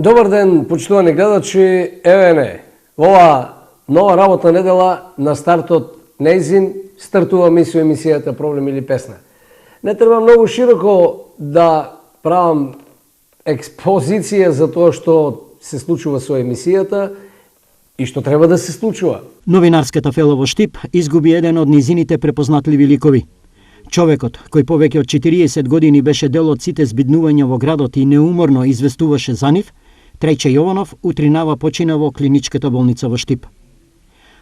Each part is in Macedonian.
Добар ден, почитувани гледачи, еве не. Ова нова работна недела на стартот нејзин стартува мисија емисијата Проблем или песна. Не треба многу широко да правам експозиција за тоа што се случува со емисијата и што треба да се случува. Новинарската фела во Штип изгуби еден од низините препознатливи ликови. Човекот, кој повеќе од 40 години беше дел од сите збиднувања во градот и неуморно известуваше за нив, Трајче Јованов утринава почина во клиничката болница во Штип.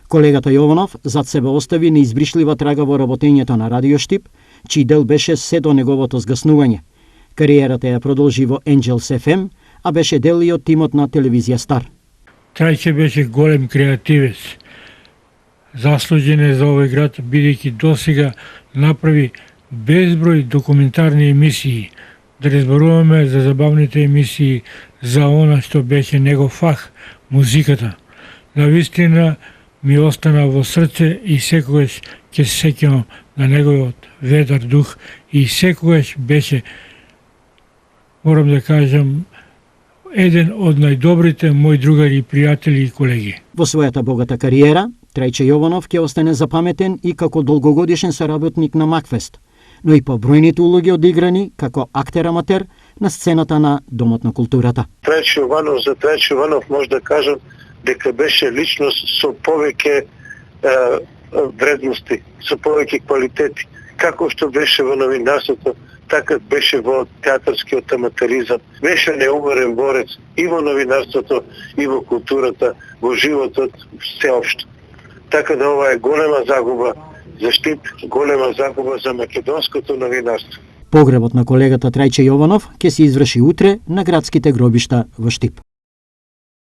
Колегата Јованов зад себе остави неизбришлива трага во работењето на Радио Штип, чиј дел беше се до неговото згаснување. Кариерата ја продолжи во Angels FM, а беше дел и од тимот на телевизија Стар. Трајче беше голем креативец. Заслужен е за овој град, бидејќи досега направи безброј документарни емисии. Да не зборуваме за забавните емисии, за она што беше негов фах, музиката. Навистина ми остана во срце и секогаш ќе се сеќавам на неговиот ведар дух и секогаш беше, морам да кажам, еден од најдобрите мои другари и пријатели и колеги. Во својата богата кариера, Трајче Јованов ќе остане запаметен и како долгогодишен соработник на Макфест, но и по бројните улоги одиграни како актер-аматер на сцената на Домот на културата. Трајче Јованов, за Трајче Јованов може да кажам дека беше личност со повеќе вредности, со повеќе квалитети. Како што беше во новинарството, така беше во театарскиот аматеризам. Беше неуморен борец и во новинарството, и во културата, во животот сеопшто. Така да ова е голема загуба за Штип, голема загуба за македонското новинарство. Погребот на колегата Трајче Јованов ќе се изврши утре на градските гробишта во Штип.